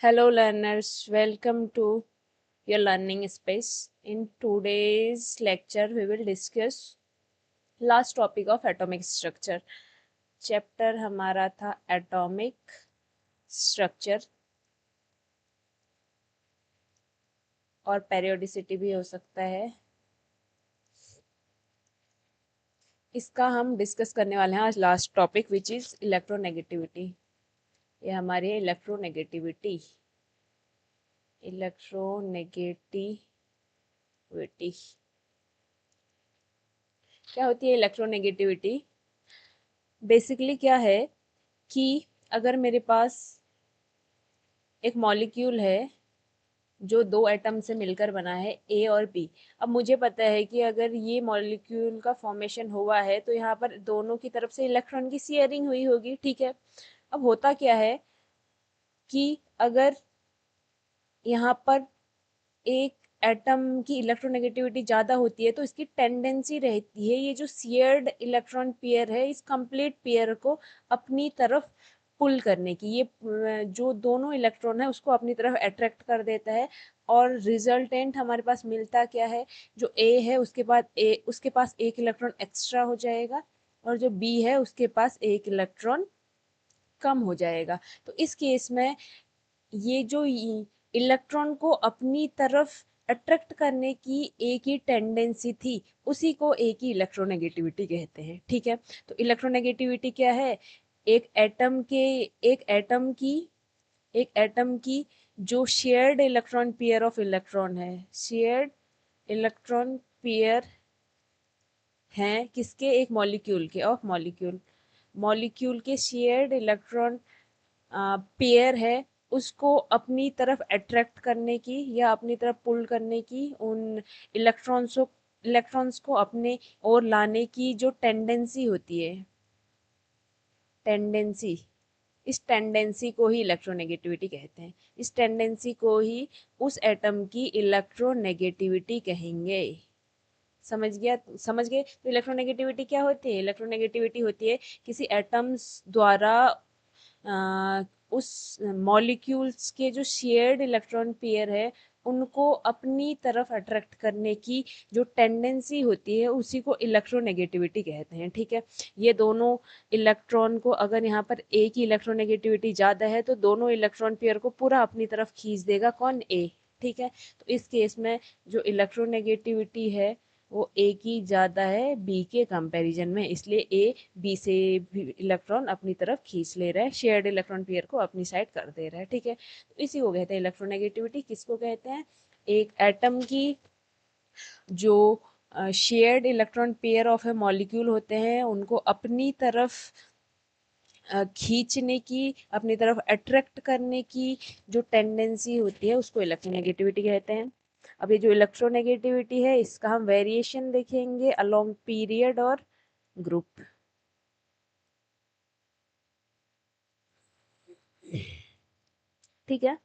Hello, learners. Welcome to your learning space. In today's lecture, we will discuss last topic of atomic structure. Chapter हमारा था atomic structure और periodicity भी हो सकता है। इसका हम डिस्कस करने वाले हैं आज last topic which is electronegativity. ये हमारी है इलेक्ट्रोनेगेटिविटी। क्या होती है इलेक्ट्रोनेगेटिविटी? बेसिकली क्या है कि अगर मेरे पास एक मॉलिक्यूल है जो दो एटम से मिलकर बना है, ए और बी। अब मुझे पता है कि अगर ये मॉलिक्यूल का फॉर्मेशन हुआ है तो यहाँ पर दोनों की तरफ से इलेक्ट्रॉन की शेयरिंग हुई होगी, ठीक है। अब होता क्या है कि अगर यहाँ पर एक एटम की इलेक्ट्रोनेगेटिविटी ज़्यादा होती है तो इसकी टेंडेंसी रहती है ये जो शेयर्ड इलेक्ट्रॉन पेयर है इस कंप्लीट पेयर को अपनी तरफ पुल करने की। ये जो दोनों इलेक्ट्रॉन है उसको अपनी तरफ अट्रैक्ट कर देता है और रिजल्टेंट हमारे पास मिलता क्या है, जो ए है उसके पास एक इलेक्ट्रॉन एक्स्ट्रा हो जाएगा और जो बी है उसके पास एक इलेक्ट्रॉन कम हो जाएगा। तो इस केस में ये जो इलेक्ट्रॉन को अपनी तरफ अट्रैक्ट करने की एक ही टेंडेंसी थी उसी को एक ही इलेक्ट्रोनेगेटिविटी कहते हैं, ठीक है। तो इलेक्ट्रोनेगेटिविटी क्या है? एक एटम के एक एटम की जो shared electron pair of electron है, शेयर्ड इलेक्ट्रॉन पेयर हैं किसके? एक मॉलिक्यूल के, ऑफ मॉलिक्यूल के शेयर्ड इलेक्ट्रॉन पेयर है उसको अपनी तरफ अट्रैक्ट करने की या अपनी तरफ पुल करने की, उन इलेक्ट्रॉन्स को अपने और लाने की जो टेंडेंसी होती है, टेंडेंसी, इस टेंडेंसी को ही इलेक्ट्रोनेगेटिविटी कहते हैं। इस टेंडेंसी को ही उस एटम की इलेक्ट्रोनेगेटिविटी कहेंगे। समझ गए? तो इलेक्ट्रोनेगेटिविटी क्या होती है? इलेक्ट्रोनेगेटिविटी होती है किसी एटम्स द्वारा उस मॉलिक्यूल्स के जो शेयर्ड इलेक्ट्रॉन पेयर है उनको अपनी तरफ अट्रैक्ट करने की जो टेंडेंसी होती है उसी को इलेक्ट्रोनेगेटिविटी कहते हैं, ठीक है। ये दोनों इलेक्ट्रॉन को अगर यहाँ पर एक ही इलेक्ट्रोनेगेटिविटी ज़्यादा है तो दोनों इलेक्ट्रॉन पेयर को पूरा अपनी तरफ खींच देगा, कौन? ए, ठीक है। तो इस केस में जो इलेक्ट्रोनेगेटिविटी है वो ए की ज़्यादा है बी के कंपैरिजन में, इसलिए ए बी से भी इलेक्ट्रॉन अपनी तरफ खींच ले रहा है, शेयर्ड इलेक्ट्रॉन पेयर को अपनी साइड कर दे रहा है, ठीक है। तो इसी को कहते हैं इलेक्ट्रोनेगेटिविटी। किसको कहते हैं? एक एटम की जो shared electron pair of A molecule होते हैं उनको अपनी तरफ खींचने की, अपनी तरफ अट्रैक्ट करने की जो टेंडेंसी होती है उसको इलेक्ट्रोनेगेटिविटी कहते हैं। अब ये जो इलेक्ट्रोनेगेटिविटी है इसका हम वेरिएशन देखेंगे अलोंग पीरियड और ग्रुप। ठीक है,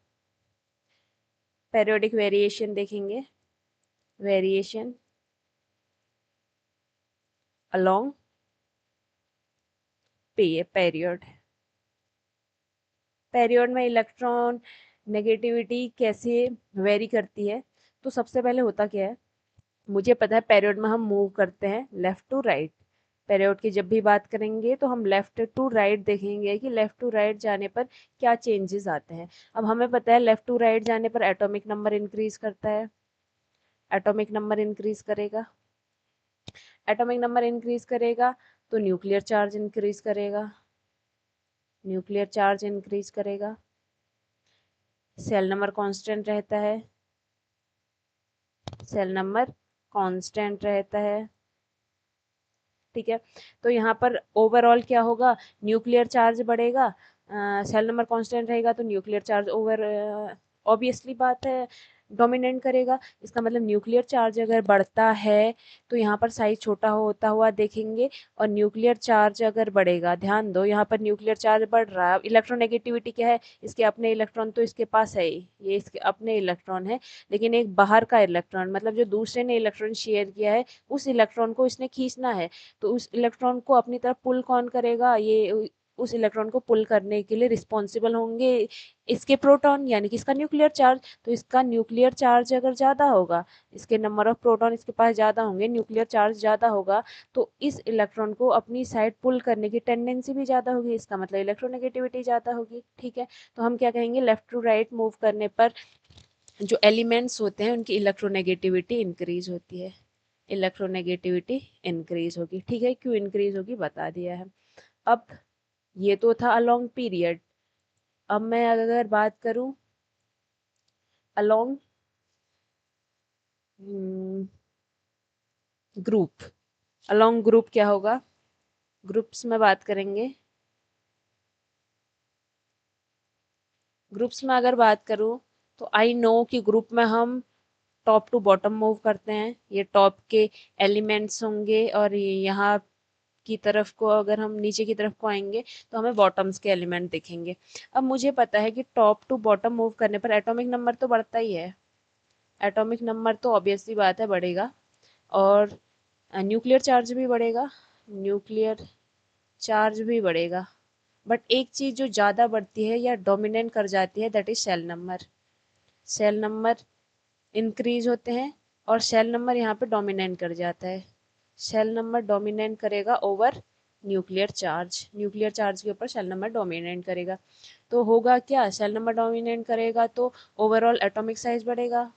पेरियोडिक वेरिएशन देखेंगे, वेरिएशन अलोंग पीरियड। पीरियड में इलेक्ट्रॉन नेगेटिविटी कैसे वेरी करती है? तो सबसे पहले होता क्या है, मुझे पता है पीरियड में हम मूव करते हैं लेफ्ट टू राइट। पीरियड की जब भी बात करेंगे तो हम लेफ्ट टू राइट देखेंगे कि लेफ्ट टू राइट जाने पर क्या चेंजेस आते हैं। अब हमें पता है लेफ्ट टू राइट जाने पर एटॉमिक नंबर इंक्रीज करता है, एटॉमिक नंबर इंक्रीज करेगा, एटॉमिक नंबर इंक्रीज करेगा तो न्यूक्लियर चार्ज इंक्रीज करेगा, न्यूक्लियर चार्ज इंक्रीज करेगा, सेल नंबर कांस्टेंट रहता है, सेल नंबर कांस्टेंट रहता है, ठीक है। तो यहाँ पर ओवरऑल क्या होगा, न्यूक्लियर चार्ज बढ़ेगा, सेल नंबर कांस्टेंट रहेगा तो न्यूक्लियर चार्ज ओवर ऑब्वियसली बात है डोमिनेट करेगा। इसका मतलब न्यूक्लियर चार्ज अगर बढ़ता है तो यहाँ पर साइज छोटा होता हुआ देखेंगे और न्यूक्लियर चार्ज अगर बढ़ेगा, ध्यान दो यहाँ पर न्यूक्लियर चार्ज बढ़ रहा है। इलेक्ट्रोनेगेटिविटी क्या है, इसके अपने इलेक्ट्रॉन तो इसके पास है, ये इसके अपने इलेक्ट्रॉन है, लेकिन एक बाहर का इलेक्ट्रॉन मतलब जो दूसरे ने इलेक्ट्रॉन शेयर किया है उस इलेक्ट्रॉन को इसने खींचना है। तो उस इलेक्ट्रॉन को अपनी तरफ पुल कौन करेगा, ये उस इलेक्ट्रॉन को पुल करने के लिए रिस्पॉन्सिबल होंगे इसके प्रोटॉन, यानी कि इसका न्यूक्लियर चार्ज। तो इसका न्यूक्लियर चार्ज अगर ज़्यादा होगा, इसके नंबर ऑफ प्रोटॉन इसके पास ज़्यादा होंगे, न्यूक्लियर चार्ज ज़्यादा होगा, तो इस इलेक्ट्रॉन को अपनी साइड पुल करने की टेंडेंसी भी ज़्यादा होगी, इसका मतलब इलेक्ट्रोनेगेटिविटी ज़्यादा होगी। ठीक है, तो हम क्या कहेंगे, लेफ्ट टू राइट मूव करने पर जो एलिमेंट्स होते हैं उनकी इलेक्ट्रोनेगेटिविटी इंक्रीज होती है, इलेक्ट्रोनेगेटिविटी इंक्रीज होगी। ठीक है, क्यों इंक्रीज होगी बता दिया है। अब ये तो था अलोंग पीरियड। अब मैं अगर बात करूं अलोंग ग्रुप, अलोंग ग्रुप क्या होगा, ग्रुप्स में बात करेंगे। ग्रुप्स में अगर बात करूं तो आई नो कि ग्रुप में हम टॉप टू बॉटम मूव करते हैं, ये टॉप के एलिमेंट्स होंगे और यहाँ की तरफ को अगर हम नीचे की तरफ को आएंगे तो हमें बॉटम्स के एलिमेंट दिखेंगे। अब मुझे पता है कि टॉप टू बॉटम मूव करने पर एटॉमिक नंबर तो बढ़ता ही है, एटॉमिक नंबर तो ऑब्वियसली बात है बढ़ेगा, और न्यूक्लियर चार्ज भी बढ़ेगा, न्यूक्लियर चार्ज भी बढ़ेगा। बट एक चीज़ जो ज़्यादा बढ़ती है या डोमिनेट कर जाती है, that is shell number. Shell number increase होते हैं और शेल नंबर यहाँ पे डोमिनेट कर जाता है, शेल नंबर डोमिनेट करेगा over nuclear charge, nuclear charge के ऊपर शेल नंबर डोमिनेट करेगा। तो होगा क्या, शेल नंबर डोमिनेट करेगा तो ओवरऑल एटॉमिक साइज बढ़ेगा,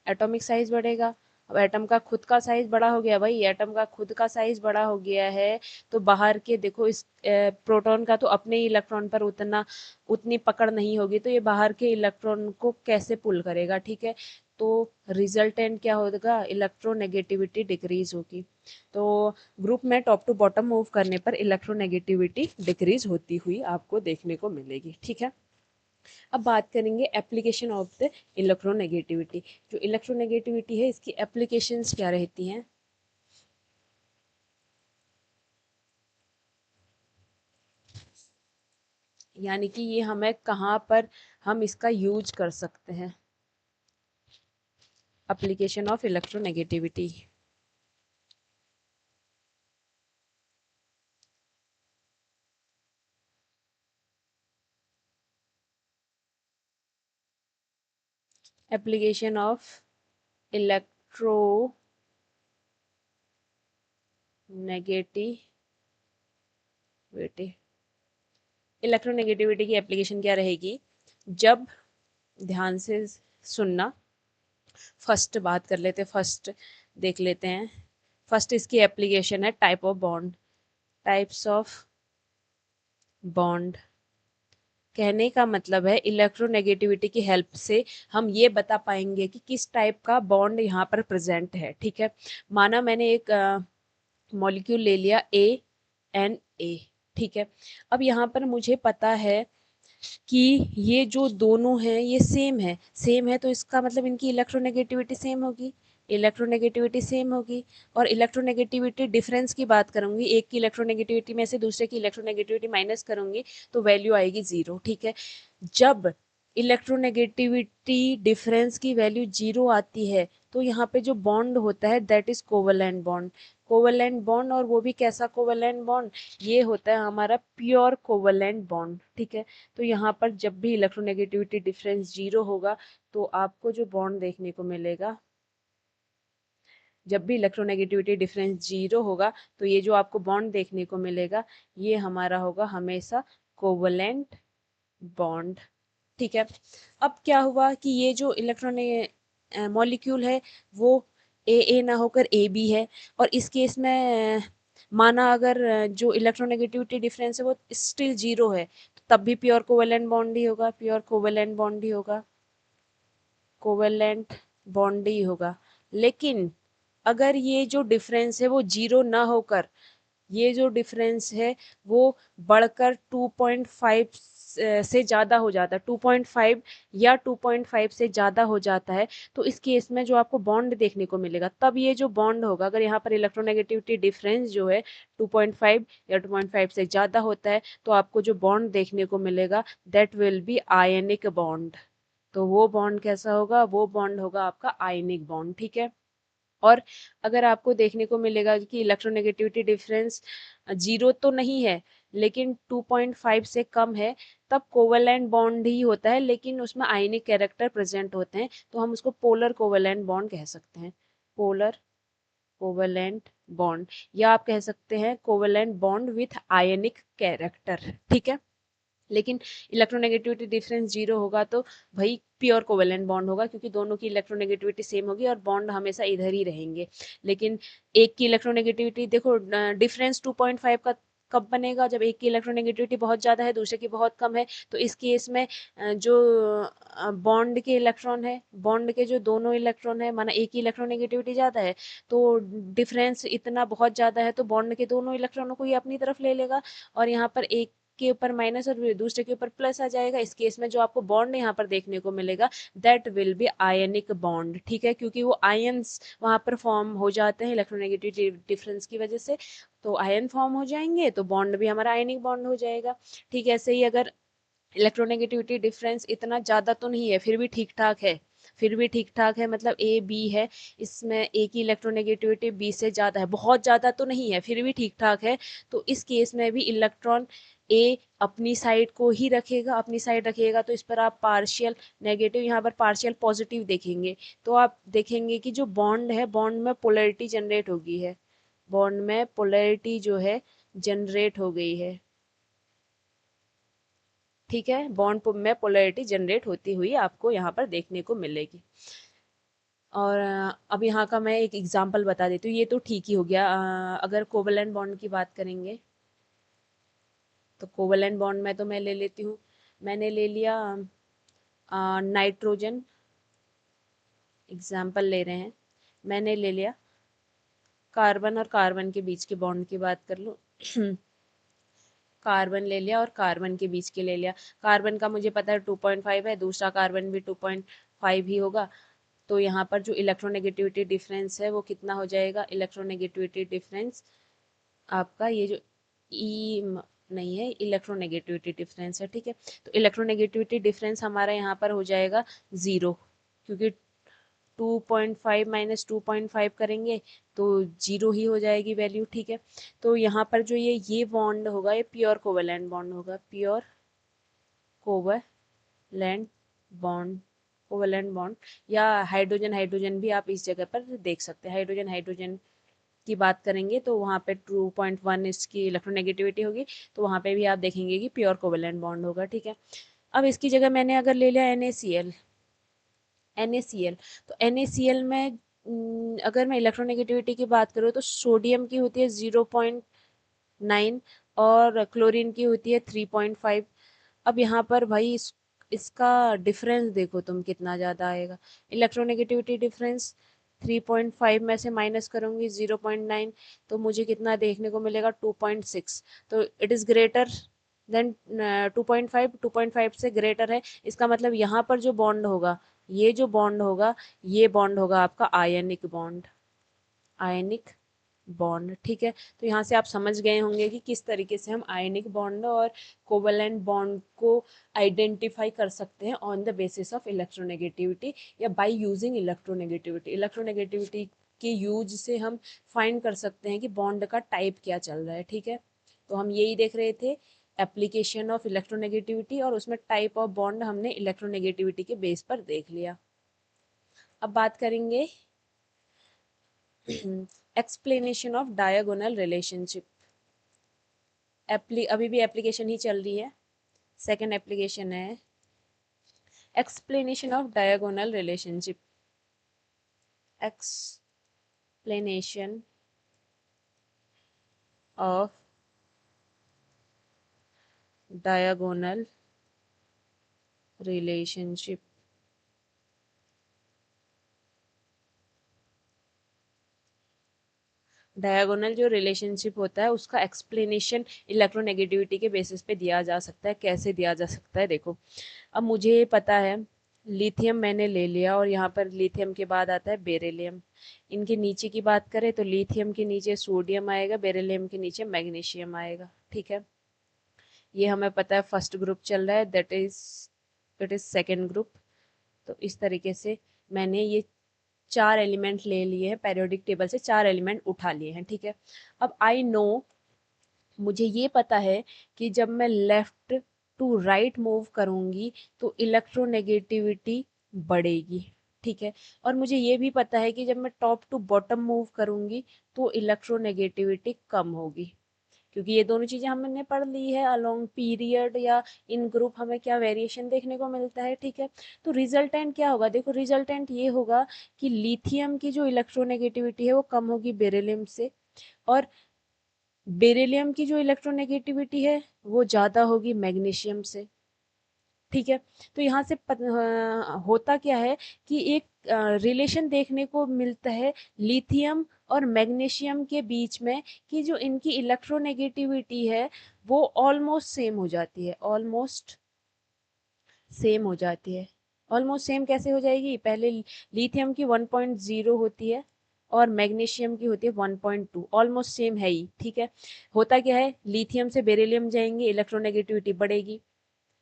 एटॉमिक साइज बढ़ेगा। अब एटम का खुद का साइज बड़ा हो गया, भाई एटम का खुद का साइज बड़ा हो गया है, तो बाहर के देखो इस प्रोटॉन का तो अपने ही इलेक्ट्रॉन पर उतनी पकड़ नहीं होगी, तो ये बाहर के इलेक्ट्रॉन को कैसे पुल करेगा। ठीक है, तो रिजल्टेंट क्या होगा, इलेक्ट्रोनेगेटिविटी डिक्रीज होगी। तो ग्रुप में टॉप टू बॉटम मूव करने पर इलेक्ट्रोनेगेटिविटी डिक्रीज होती हुई आपको देखने को मिलेगी। ठीक है, अब बात करेंगे एप्लीकेशन ऑफ द इलेक्ट्रोनेगेटिविटी। जो इलेक्ट्रोनेगेटिविटी है इसकी एप्लीकेशंस क्या रहती हैं, यानी कि ये हमें कहाँ पर हम इसका यूज कर सकते हैं, application of electronegativity. Application of electronegativity, electronegativity की एप्लीकेशन क्या रहेगी, जब, ध्यान से सुनना, फर्स्ट बात कर लेते हैं, फर्स्ट देख लेते हैं। फर्स्ट इसकी एप्लीकेशन है type of bond, types of bond. कहने का मतलब है इलेक्ट्रोनेगेटिविटी की हेल्प से हम ये बता पाएंगे कि किस टाइप का बॉन्ड यहाँ पर प्रेजेंट है। ठीक है, माना मैंने एक मॉलिक्यूल ले लिया A, ठीक है, अब यहाँ पर मुझे पता है कि ये जो दोनों हैं ये सेम है, तो इसका मतलब इनकी इलेक्ट्रोनेगेटिविटी सेम होगी, इलेक्ट्रोनेगेटिविटी सेम होगी। और इलेक्ट्रोनेगेटिविटी डिफरेंस की बात करूंगी, एक की इलेक्ट्रोनेगेटिविटी में से दूसरे की इलेक्ट्रोनेगेटिविटी माइनस करूंगी तो वैल्यू आएगी 0। ठीक है, जब इलेक्ट्रोनेगेटिविटी डिफरेंस की वैल्यू 0 आती है तो यहाँ पे जो बॉन्ड होता है that is covalent bond, covalent bond, और वो भी कैसा कोवेलेंट बॉन्ड, ये होता है हमारा प्योर कोवेलेंट बॉन्ड। ठीक है, तो यहाँ पर जब भी इलेक्ट्रोनेगेटिविटी डिफरेंस 0 होगा तो आपको जो बॉन्ड देखने को मिलेगा, जब भी इलेक्ट्रोनेगेटिविटी डिफरेंस 0 होगा तो ये जो आपको बॉन्ड देखने को मिलेगा ये हमारा होगा हमेशा कोवेलेंट बॉन्ड। ठीक है, अब क्या हुआ कि ये जो इलेक्ट्रॉन मॉलिक्यूल है वो ए ना होकर ए बी है, और इस केस में माना अगर जो इलेक्ट्रोनेगेटिविटी डिफरेंस है वो स्टिल 0 है, तो तब भी प्योर कोवेलेंट बॉन्ड ही होगा, प्योर कोवेलेंट बॉन्ड ही होगा, कोवेलेंट बॉन्ड ही होगा। लेकिन अगर ये जो डिफरेंस है वो 0 ना होकर, ये जो डिफरेंस है वो बढ़कर 2.5 से ज़्यादा हो जाता है, 2.5 या 2.5 से ज़्यादा हो जाता है, तो इस केस में जो आपको बॉन्ड देखने को मिलेगा, तब ये जो बॉन्ड होगा, अगर यहाँ पर इलेक्ट्रोनेगेटिविटी डिफरेंस जो है 2.5 या 2.5 से ज़्यादा होता है तो आपको जो बॉन्ड देखने को मिलेगा that will be ionic bond. तो वो बॉन्ड कैसा होगा, वो बॉन्ड होगा आपका आयनिक बॉन्ड। ठीक है, और अगर आपको देखने को मिलेगा कि इलेक्ट्रोनेगेटिविटी डिफरेंस 0 तो नहीं है लेकिन 2.5 से कम है, तब कोवेलेंट बॉन्ड ही होता है, लेकिन उसमें आयनिक कैरेक्टर प्रेजेंट होते हैं, तो हम उसको पोलर कोवेलेंट बॉन्ड कह सकते हैं। पोलर कोवेलेंट बॉन्ड, या आप कह सकते हैं covalent bond with ionic character, ठीक है। लेकिन इलेक्ट्रोनेगेटिविटी डिफरेंस 0 होगा तो भाई प्योर कोवेलेंट बॉन्ड होगा, क्योंकि दोनों की इलेक्ट्रोनेगेटिविटी सेम होगी और बॉन्ड हमेशा इधर ही रहेंगे। लेकिन एक की इलेक्ट्रोनेगेटिविटी देखो, डिफरेंस 2.5 का कब बनेगा, जब एक की इलेक्ट्रोनेगेटिविटी बहुत ज़्यादा है, दूसरे की बहुत कम है। तो इस केस में जो बॉन्ड के इलेक्ट्रॉन है, बॉन्ड के जो दोनों इलेक्ट्रॉन है, माना एक की इलेक्ट्रोनेगेटिविटी ज़्यादा है, तो डिफरेंस इतना बहुत ज़्यादा है, तो बॉन्ड के दोनों इलेक्ट्रॉनों को ही अपनी तरफ ले लेगा, और यहाँ पर एक के ऊपर माइनस और दूसरे के ऊपर प्लस आ जाएगा। इस केस में जो आपको बॉन्ड यहाँ पर देखने को मिलेगा, that will be ionic bond, ठीक है, क्योंकि वो आयंस वहां पर फॉर्म हो जाते हैं इलेक्ट्रोनेगेटिविटी डिफरेंस की वजह से। तो आयन फॉर्म हो जाएंगे तो बॉन्ड भी हमारा आयनिक बॉन्ड हो जाएगा, ठीक है। ऐसे ही अगर इलेक्ट्रोनेगेटिविटी डिफरेंस इतना ज़्यादा तो नहीं है, फिर भी ठीक ठाक है, फिर भी ठीक ठाक है, मतलब ए बी है, इसमें ए की इलेक्ट्रोनेगेटिविटी बी से ज़्यादा है, बहुत ज़्यादा तो नहीं है, फिर भी ठीक ठाक है, तो इस केस में भी इलेक्ट्रॉन ए अपनी साइड को ही रखेगा, अपनी साइड रखेगा, तो इस पर आप पार्शियल नेगेटिव, यहाँ पर पार्शियल पॉजिटिव देखेंगे, तो आप देखेंगे कि जो बॉन्ड है, बॉन्ड में पोलैरिटी जनरेट होगी है, बॉन्ड में पोलैरिटी जो है जनरेट हो गई है, ठीक है, बॉन्ड में पोलैरिटी जनरेट होती हुई आपको यहाँ पर देखने को मिलेगी। और अब यहाँ का मैं एक एग्जांपल बता देती हूँ, ये तो ठीक ही हो गया। अगर कोवलेंट बॉन्ड की बात करेंगे, तो कोवलेंट बॉन्ड में तो मैं ले लेती हूँ, मैंने ले लिया नाइट्रोजन, एग्जाम्पल ले रहे हैं, मैंने ले लिया कार्बन और कार्बन के बीच के बॉन्ड की बात कर लूँ कार्बन ले लिया और कार्बन के बीच के ले लिया, कार्बन का मुझे पता है 2.5 है, दूसरा कार्बन भी 2.5 ही होगा, तो यहाँ पर जो इलेक्ट्रोनेगेटिविटी डिफरेंस है वो कितना हो जाएगा, इलेक्ट्रोनेगेटिविटी डिफरेंस आपका ये जो ई नहीं है, इलेक्ट्रोनेगेटिविटी डिफरेंस है, ठीक है। तो इलेक्ट्रोनेगेटिविटी डिफरेंस हमारा यहाँ पर हो जाएगा 0, क्योंकि 2.5 माइनस 2.5 करेंगे तो 0 ही हो जाएगी वैल्यू, ठीक है। तो यहाँ पर जो ये बॉन्ड होगा, ये प्योर कोवेलेंट बॉन्ड होगा, pure covalent bond, covalent bond, या हाइड्रोजन हाइड्रोजन भी आप इस जगह पर देख सकते हैं, हाइड्रोजन हाइड्रोजन की बात करेंगे तो वहाँ पे 2.1 इसकी इलेक्ट्रोनेगेटिविटी होगी, तो वहाँ पे भी आप देखेंगे कि प्योर कोवेलेंट बॉन्ड होगा, ठीक है। अब इसकी जगह मैंने अगर ले लिया NaCl, NaCl, तो NaCl में अगर मैं इलेक्ट्रोनेगेटिविटी की बात करूँ तो सोडियम की होती है 0.9 और क्लोरीन की होती है 3.5। अब यहाँ पर भाई इसका डिफरेंस देखो तुम कितना ज़्यादा आएगा, इलेक्ट्रोनेगेटिविटी डिफरेंस 3.5 में से माइनस करूँगी 0.9, तो मुझे कितना देखने को मिलेगा 2.6, तो इट इज़ ग्रेटर देन 2.5, 2.5 से ग्रेटर है, इसका मतलब यहाँ पर जो बॉन्ड होगा, ये जो बॉन्ड होगा, ये बॉन्ड होगा आपका आयनिक बॉन्ड, आयनिक बॉन्ड, ठीक है। तो यहाँ से आप समझ गए होंगे कि किस तरीके से हम आयनिक बॉन्ड और कोवेलेंट बॉन्ड को आइडेंटिफाई कर सकते हैं on the basis of electronegativity, या बाय यूजिंग इलेक्ट्रोनेगेटिविटी, इलेक्ट्रोनेगेटिविटी के यूज से हम फाइंड कर सकते हैं कि बॉन्ड का टाइप क्या चल रहा है, ठीक है। तो हम यही देख रहे थे, एप्लीकेशन ऑफ इलेक्ट्रोनेगेटिविटी, और उसमें टाइप ऑफ बॉन्ड हमने इलेक्ट्रोनेगेटिविटी के बेस पर देख लिया। अब बात करेंगे एक्सप्लेनेशन ऑफ डायगोनल रिलेशनशिप, अभी भी एप्लीकेशन ही चल रही है, सेकंड एप्लीकेशन है explanation of diagonal relationship, explanation of diagonal relationship, diagonal जो रिलेशनशिप होता है उसका एक्सप्लेनेशन इलेक्ट्रोनेगेटिविटी के बेसिस पे दिया जा सकता है, कैसे दिया जा सकता है देखो। अब मुझे पता है लिथियम मैंने ले लिया, और यहाँ पर लिथियम के बाद आता है बेरिलियम, इनके नीचे की बात करें तो लिथियम के नीचे सोडियम आएगा, बेरिलियम के नीचे मैग्नीशियम आएगा, ठीक है। ये हमें पता है फर्स्ट ग्रुप चल रहा है, इट इज सेकेंड ग्रुप, तो इस तरीके से मैंने ये 4 एलिमेंट ले लिए हैं, पेरियोडिक टेबल से 4 एलिमेंट उठा लिए हैं, ठीक है। अब आई नो, मुझे ये पता है कि जब मैं लेफ्ट टू राइट मूव करूंगी तो इलेक्ट्रोनेगेटिविटी बढ़ेगी, ठीक है। और मुझे ये भी पता है कि जब मैं टॉप टू बॉटम मूव करूंगी तो इलेक्ट्रोनेगेटिविटी कम होगी, क्योंकि ये दोनों चीजें हमने पढ़ ली है अलोंग पीरियड या इन ग्रुप हमें क्या वेरिएशन देखने को मिलता है, ठीक है। तो रिजल्टेंट क्या होगा, देखो रिजल्टेंट ये होगा कि लिथियम की जो इलेक्ट्रोनेगेटिविटी है वो कम होगी बेरिलियम से, और बेरिलियम की जो इलेक्ट्रोनेगेटिविटी है वो ज़्यादा होगी मैग्नीशियम से, ठीक है। तो यहाँ से होता क्या है कि एक रिलेशन देखने को मिलता है लिथियम और मैग्नीशियम के बीच में, कि जो इनकी इलेक्ट्रोनेगेटिविटी है वो ऑलमोस्ट सेम हो जाती है, ऑलमोस्ट सेम हो जाती है। ऑलमोस्ट सेम कैसे हो जाएगी, पहले लिथियम की 1.0 होती है और मैग्नीशियम की होती है 1.2, ऑलमोस्ट सेम है ही, ठीक है। होता क्या है, लिथियम से बेरिलियम जाएंगे, इलेक्ट्रोनेगेटिविटी बढ़ेगी,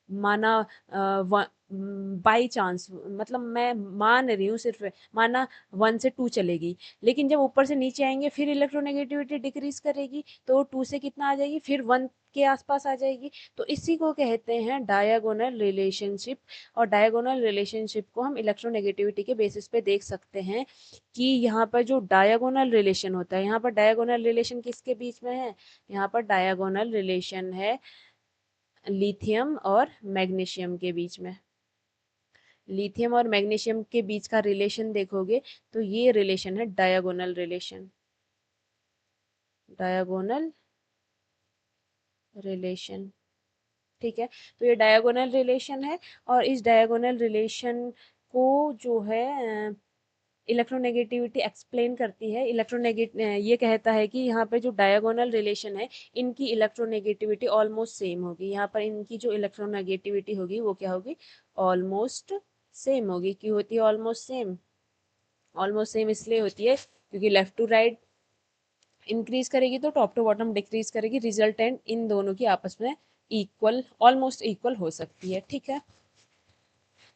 माना बाई चांस, मतलब मैं मान रही हूँ सिर्फ, माना 1 से 2 चलेगी, लेकिन जब ऊपर से नीचे आएंगे फिर इलेक्ट्रोनेगेटिविटी डिक्रीज करेगी, तो 2 से कितना आ जाएगी, फिर 1 के आसपास आ जाएगी। तो इसी को कहते हैं डायगोनल रिलेशनशिप, और डायगोनल रिलेशनशिप को हम इलेक्ट्रोनेगेटिविटी के बेसिस पे देख सकते हैं कि यहाँ पर जो डायगोनल रिलेशन होता है, यहाँ पर डायगोनल रिलेशन किसके बीच में है, यहाँ पर डायगोनल रिलेशन है लिथियम और मैग्नीशियम के बीच में। लिथियम और मैग्नीशियम के बीच का रिलेशन देखोगे तो ये रिलेशन है डायगोनल रिलेशन, डायगोनल रिलेशन, ठीक है। तो ये डायगोनल रिलेशन है, और इस डायगोनल रिलेशन को जो है इलेक्ट्रोनेगेटिविटी एक्सप्लेन करती है। इलेक्ट्रोनेगेट ये कहता है कि यहाँ पे जो डायगोनल रिलेशन है इनकी इलेक्ट्रोनेगेटिविटी ऑलमोस्ट सेम होगी, यहाँ पर इनकी जो इलेक्ट्रोनेगेटिविटी होगी वो क्या होगी, ऑलमोस्ट सेम होगी। क्यों होती है ऑलमोस्ट सेम, ऑलमोस्ट सेम इसलिए होती है क्योंकि लेफ्ट टू राइट इंक्रीज करेगी तो टॉप टू बॉटम डिक्रीज करेगी, रिजल्टेंट इन दोनों की आपस में इक्वल, ऑलमोस्ट इक्वल हो सकती है, ठीक है।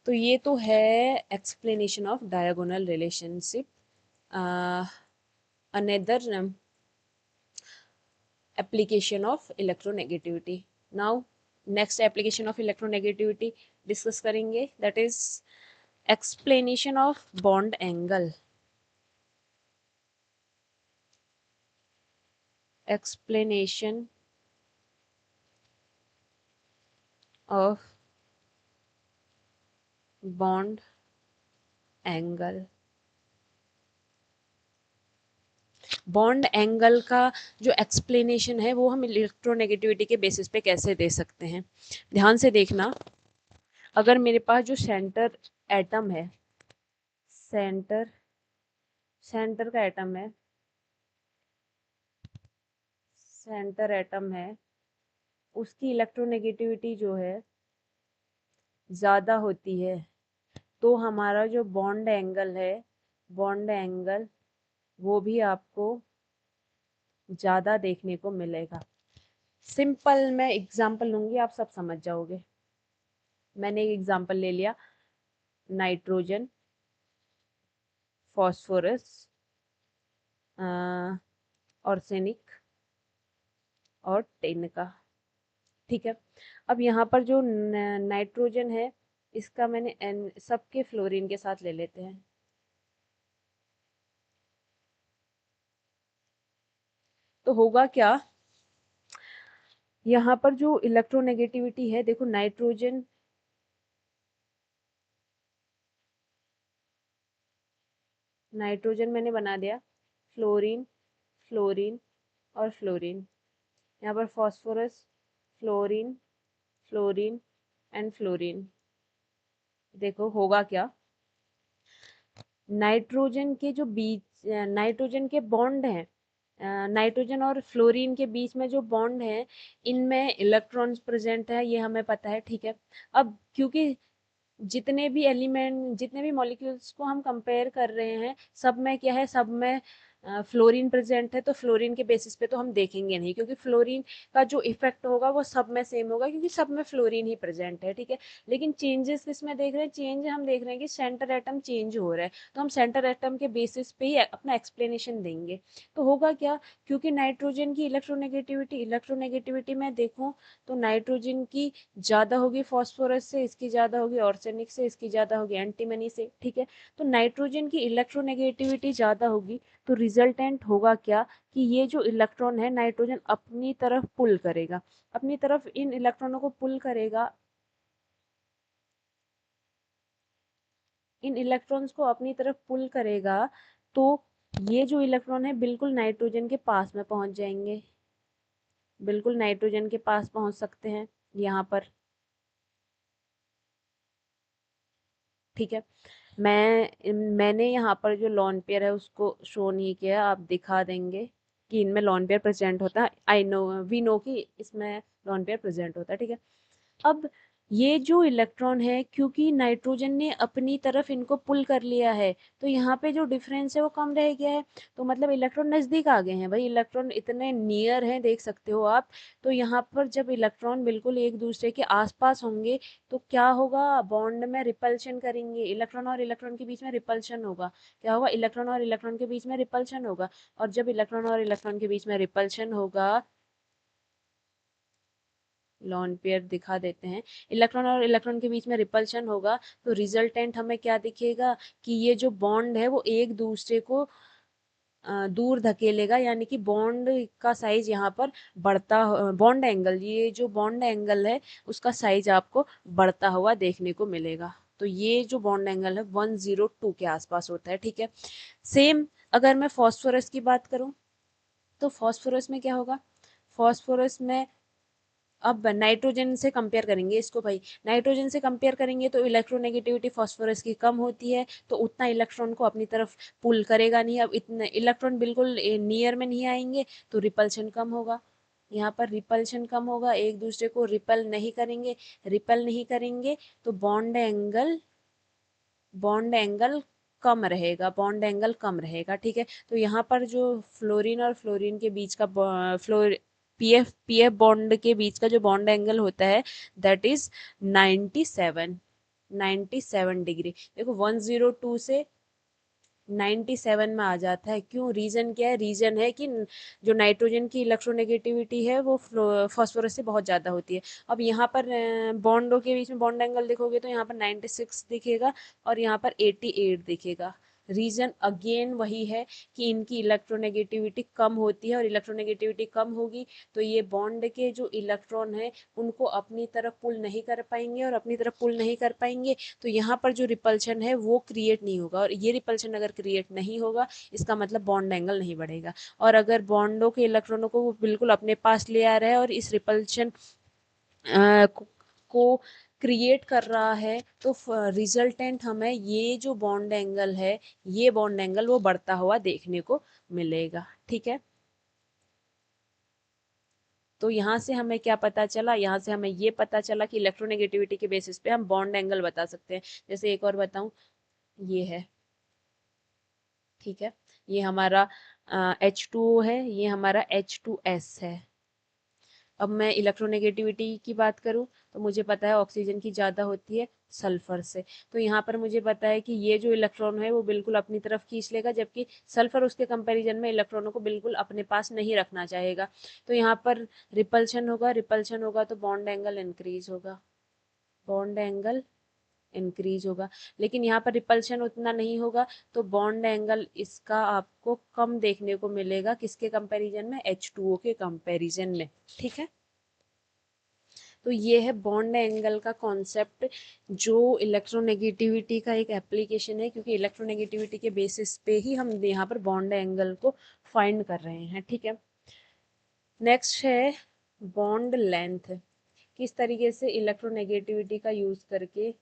तो ये तो है explanation of diagonal relationship. another application of electronegativity. Now next application of electronegativity discuss करेंगे, that is explanation of bond angle, explanation of bond angle। Bond angle का जो एक्सप्लेनेशन है वो हम इलेक्ट्रोनेगेटिविटी के बेसिस पे कैसे दे सकते हैं, ध्यान से देखना। अगर मेरे पास जो सेंटर एटम है, सेंटर सेंटर का एटम है, सेंटर एटम है, उसकी इलेक्ट्रोनेगेटिविटी जो है ज़्यादा होती है, तो हमारा जो बॉन्ड एंगल है, बॉन्ड एंगल वो भी आपको ज़्यादा देखने को मिलेगा। सिंपल मैं एग्जांपल लूँगी, आप सब समझ जाओगे। मैंने एक एग्जांपल ले लिया, नाइट्रोजन, फॉस्फोरस, ऑर्सेनिक और टिन का, ठीक है। अब यहाँ पर जो नाइट्रोजन है इसका मैंने सबके फ्लोरीन के साथ ले लेते हैं, तो होगा क्या, यहाँ पर जो इलेक्ट्रोनेगेटिविटी है, देखो नाइट्रोजन, नाइट्रोजन मैंने बना दिया, फ्लोरीन, फ्लोरीन और फ्लोरीन, यहाँ पर phosphorus, fluorine, fluorine and fluorine. देखो होगा क्या, नाइट्रोजन के जो बीच, नाइट्रोजन के बॉन्ड हैं, नाइट्रोजन और फ्लोरीन के बीच में जो बॉन्ड है इनमें इलेक्ट्रॉन्स प्रेजेंट है, ये हमें पता है, ठीक है। अब क्योंकि जितने भी एलिमेंट, जितने भी मॉलिक्यूल्स को हम कंपेयर कर रहे हैं सब में क्या है, सब में फ्लोरीन प्रेजेंट है तो फ्लोरीन के बेसिस पे तो हम देखेंगे नहीं, क्योंकि फ्लोरीन का जो इफेक्ट होगा वो सब में सेम होगा, क्योंकि सब में फ्लोरीन ही प्रेजेंट है, ठीक है। लेकिन चेंजेस किसमें देख रहे हैं, चेंज हम देख रहे हैं कि सेंटर एटम चेंज हो रहा है, तो हम सेंटर एटम के बेसिस पे ही अपना एक्सप्लेनेशन देंगे। तो होगा क्या, क्योंकि नाइट्रोजन की इलेक्ट्रोनेगेटिविटी में देखूं तो नाइट्रोजन की ज़्यादा होगी फॉस्फोरस से, इसकी ज़्यादा होगी ऑर्सेनिक से, इसकी ज़्यादा होगी एंटीमनी से, ठीक है। तो नाइट्रोजन की इलेक्ट्रोनेगेटिविटी ज़्यादा होगी, तो रिजल्टेंट होगा क्या कि ये जो इलेक्ट्रॉन है नाइट्रोजन अपनी तरफ पुल करेगा, अपनी तरफ इन इलेक्ट्रॉनों को पुल करेगा, इन इलेक्ट्रॉन्स को अपनी तरफ पुल करेगा, तो ये जो इलेक्ट्रॉन है बिल्कुल नाइट्रोजन के पास में पहुंच जाएंगे, बिल्कुल नाइट्रोजन के पास पहुंच सकते हैं यहाँ पर, ठीक है। मैंने यहाँ पर जो लॉन पेयर है उसको शो नहीं किया, आप दिखा देंगे कि इनमें लॉन पेयर प्रेजेंट होता है, आई नो वी नो कि इसमें लॉन पेयर प्रेजेंट होता है, ठीक है। अब ये जो इलेक्ट्रॉन है, क्योंकि नाइट्रोजन ने अपनी तरफ इनको पुल कर लिया है, तो यहाँ पे जो डिफरेंस है वो कम रह गया है, तो मतलब इलेक्ट्रॉन नज़दीक आ गए हैं भाई, इलेक्ट्रॉन इतने नियर हैं, देख सकते हो आप। तो यहाँ पर जब इलेक्ट्रॉन बिल्कुल एक दूसरे के आसपास होंगे तो क्या होगा, बॉन्ड में रिपल्शन करेंगे, इलेक्ट्रॉन और इलेक्ट्रॉन के बीच में रिपल्शन होगा, क्या होगा, इलेक्ट्रॉन और इलेक्ट्रॉन के बीच में रिपल्शन होगा, और जब इलेक्ट्रॉन और इलेक्ट्रॉन के बीच में रिपल्शन होगा, लॉन पेयर दिखा देते हैं, इलेक्ट्रॉन और इलेक्ट्रॉन के बीच में रिपल्शन होगा, तो रिजल्टेंट हमें क्या दिखेगा कि ये जो बॉन्ड है वो एक दूसरे को दूर धकेलेगा, यानी कि बॉन्ड का साइज यहाँ पर बढ़ता, बॉन्ड एंगल, ये जो बॉन्ड एंगल है उसका साइज आपको बढ़ता हुआ देखने को मिलेगा, तो ये जो बॉन्ड एंगल है 102 के आसपास होता है, ठीक है। सेम अगर मैं फॉस्फोरस की बात करूं, तो फॉस्फोरस में क्या होगा, फॉस्फोरस में अब नाइट्रोजन से कंपेयर करेंगे इसको भाई, नाइट्रोजन से कंपेयर करेंगे तो इलेक्ट्रोनेगेटिविटी फॉस्फोरस की कम होती है, तो उतना इलेक्ट्रॉन को अपनी तरफ पुल करेगा नहीं, अब इतने इलेक्ट्रॉन बिल्कुल नियर में नहीं आएंगे, तो रिपल्शन कम होगा, यहाँ पर रिपल्शन कम होगा, एक दूसरे को रिपल नहीं करेंगे, तो बॉन्ड एंगल कम रहेगा, बॉन्ड एंगल कम रहेगा, ठीक है। तो यहाँ पर जो फ्लोरीन और फ्लोरीन के बीच का फ्लोर पीएफ बॉन्ड के बीच का जो बॉन्ड एंगल होता है दैट इज 97 डिग्री, देखो 102 से 97 में आ जाता है, क्यों, रीजन क्या है, रीजन है कि जो नाइट्रोजन की इलेक्ट्रोनेगेटिविटी है वो फॉस्फोरस से बहुत ज़्यादा होती है। अब यहाँ पर बॉन्डों के बीच में बॉन्ड एंगल देखोगे तो यहाँ पर 96 दिखेगा और यहाँ पर 88 दिखेगा, रीजन अगेन वही है कि इनकी इलेक्ट्रोनेगेटिविटी कम होती है, और इलेक्ट्रोनेगेटिविटी कम होगी तो ये बॉन्ड के जो इलेक्ट्रॉन है उनको अपनी तरफ पुल नहीं कर पाएंगे, और अपनी तरफ पुल नहीं कर पाएंगे तो यहाँ पर जो रिपल्शन है वो क्रिएट नहीं होगा, और ये रिपल्शन अगर क्रिएट नहीं होगा इसका मतलब बॉन्ड एंगल नहीं बढ़ेगा, और अगर बॉन्डों के इलेक्ट्रॉनों को वो बिल्कुल अपने पास ले आ रहा है और इस रिपल्शन को क्रिएट कर रहा है, तो रिजल्टेंट हमें ये जो बॉन्ड एंगल है, ये बॉन्ड एंगल वो बढ़ता हुआ देखने को मिलेगा, ठीक है। तो यहाँ से हमें क्या पता चला, यहाँ से हमें ये पता चला कि इलेक्ट्रोनेगेटिविटी के बेसिस पे हम बॉन्ड एंगल बता सकते हैं। जैसे एक और बताऊं, ये है, ठीक है, ये हमारा H2O है, ये हमारा H2S है। अब मैं इलेक्ट्रोनेगेटिविटी की बात करूं तो मुझे पता है ऑक्सीजन की ज़्यादा होती है सल्फर से, तो यहाँ पर मुझे पता है कि ये जो इलेक्ट्रॉन है वो बिल्कुल अपनी तरफ खींच लेगा, जबकि सल्फर उसके कंपैरिजन में इलेक्ट्रॉनों को बिल्कुल अपने पास नहीं रखना चाहेगा, तो यहाँ पर रिपल्शन होगा तो बॉन्ड एंगल इंक्रीज होगा, बॉन्ड एंगल इंक्रीज होगा, लेकिन यहाँ पर रिपल्शन उतना नहीं होगा, तो बॉन्ड एंगल इसका आपको कम देखने को मिलेगा, किसके कंपैरिजन में, H2O के कंपैरिजन में, ठीक है। तो ये है बॉन्ड एंगल का कॉन्सेप्ट, जो इलेक्ट्रोनेगेटिविटी का एक एप्लीकेशन है, क्योंकि इलेक्ट्रोनेगेटिविटी के बेसिस पे ही हम यहाँ पर बॉन्ड एंगल को फाइंड कर रहे हैं, ठीक है। नेक्स्ट है बॉन्ड लेंथ, किस तरीके से इलेक्ट्रोनेगेटिविटी का यूज करके,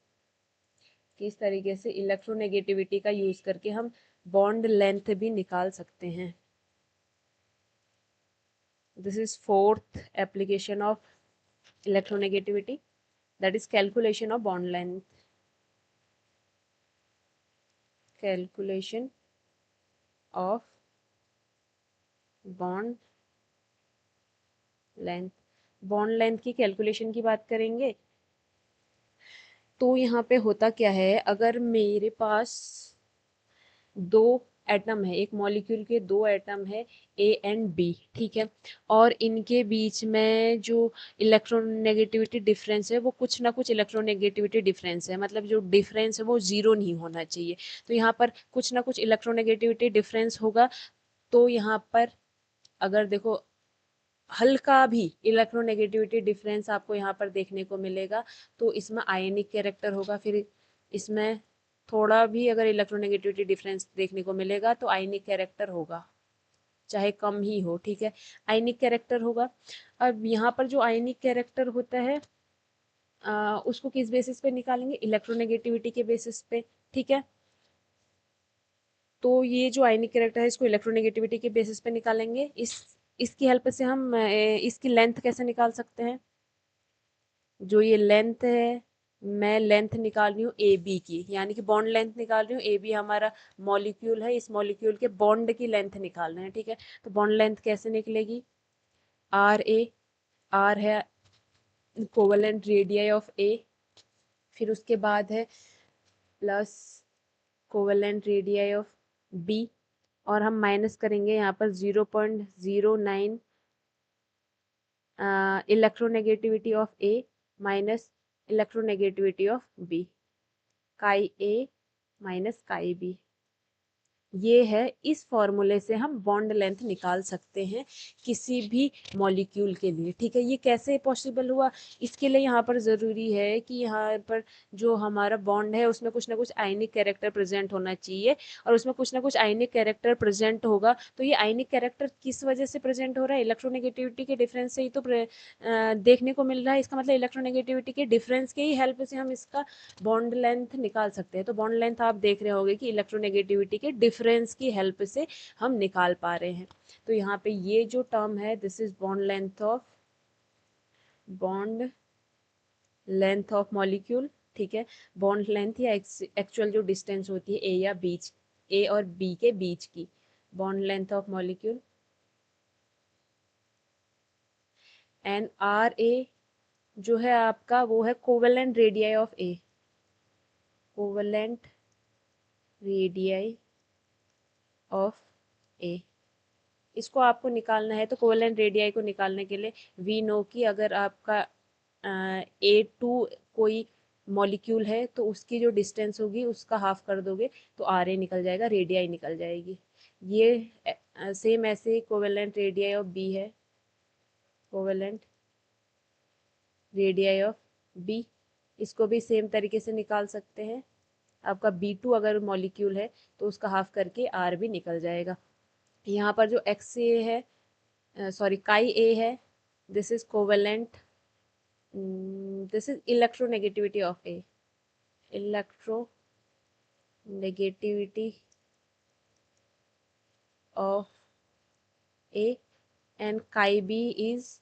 किस तरीके से इलेक्ट्रोनेगेटिविटी का यूज करके हम बॉन्ड लेंथ भी निकाल सकते हैं। This is fourth application of electronegativity, that is calculation of bond length, calculation of bond length, bond length की कैलकुलेशन की बात करेंगे तो यहाँ पे होता क्या है, अगर मेरे पास दो एटम है, एक मॉलिक्यूल के दो एटम है ए एंड बी, ठीक है, और इनके बीच में जो इलेक्ट्रोनेगेटिविटी डिफरेंस है वो कुछ ना कुछ इलेक्ट्रोनेगेटिविटी डिफरेंस है, मतलब जो डिफरेंस है वो जीरो नहीं होना चाहिए। तो यहाँ पर कुछ ना कुछ इलेक्ट्रोनेगेटिविटी डिफरेंस होगा। तो यहाँ पर अगर देखो हल्का भी इलेक्ट्रोनेगेटिविटी डिफरेंस आपको यहाँ पर देखने को मिलेगा तो इसमें आयनिक कैरेक्टर होगा। फिर इसमें थोड़ा भी अगर इलेक्ट्रोनेगेटिविटी डिफरेंस देखने को मिलेगा तो आयनिक कैरेक्टर होगा, चाहे कम ही हो, ठीक है, आयनिक कैरेक्टर होगा। अब यहाँ पर जो आयनिक कैरेक्टर होता है उसको किस बेसिस पे निकालेंगे, इलेक्ट्रोनेगेटिविटी के बेसिस पे, ठीक है। तो ये जो आयनिक कैरेक्टर है इसको इलेक्ट्रोनेगेटिविटी के बेसिस पे निकालेंगे। इसकी हेल्प से हम इसकी लेंथ कैसे निकाल सकते हैं, जो ये लेंथ है, मैं लेंथ निकाल रही हूँ ए बी की, यानी कि बॉन्ड लेंथ निकाल रही हूँ। ए बी हमारा मॉलिक्यूल है, इस मॉलिक्यूल के बॉन्ड की लेंथ निकाल रहे हैं, ठीक है। तो बॉन्ड लेंथ कैसे निकलेगी, आर ए, आर है कोवलेंट रेडियाई ऑफ ए, फिर उसके बाद है plus covalent radii of B, और हम माइनस करेंगे यहाँ पर 0.09 electronegativity of A minus electronegativity of B, chi A minus काई बी। ये है, इस फॉर्मूले से हम बॉन्ड लेंथ निकाल सकते हैं किसी भी मॉलिक्यूल के लिए, ठीक है। ये कैसे पॉसिबल हुआ, इसके लिए यहाँ पर ज़रूरी है कि यहाँ पर जो हमारा बॉन्ड है उसमें कुछ ना कुछ आयनिक कैरेक्टर प्रेजेंट होना चाहिए, और उसमें कुछ ना कुछ आयनिक कैरेक्टर प्रेजेंट होगा। तो ये आयनिक कैरेक्टर किस वजह से प्रेजेंट हो रहा है, इलेक्ट्रोनेगेटिविटी के डिफरेंस से ही तो देखने को मिल रहा है। इसका मतलब इलेक्ट्रोनेगेटिविटी के डिफरेंस के ही हेल्प से हम इसका बॉन्ड लेंथ निकाल सकते हैं। तो बॉन्ड लेंथ आप देख रहे होंगे कि इलेक्ट्रोनेगेटिविटी के डिफरेंस की हेल्प से हम निकाल पा रहे हैं। तो यहाँ पे ये जो टर्म है this is bond length of molecule, ठीक है। बॉन्ड लेंथ या एक्चुअल जो डिस्टेंस होती है ए और बी के बीच की, bond length of molecule. And R A जो है आपका वो है covalent radii of A, covalent radii of A. इसको आपको निकालना है, तो कोवेलेंट रेडियाई को निकालने के लिए वी नो कि अगर आपका A2 कोई मॉलिक्यूल है तो उसकी जो डिस्टेंस होगी उसका हाफ कर दोगे तो आर ए निकल जाएगा, रेडियाई निकल जाएगी। ये सेम ऐसे ही कोवेलेंट रेडियाई ऑफ बी है, कोवेलेंट रेडियाई ऑफ बी, इसको भी सेम तरीके से निकाल सकते हैं। आपका B2 अगर मॉलिक्यूल है तो उसका हाफ करके आर भी निकल जाएगा। यहाँ पर जो एक्स ए है, सॉरी काई ए है, this is covalent, this is electronegativity of A, electronegativity of A, and chi B is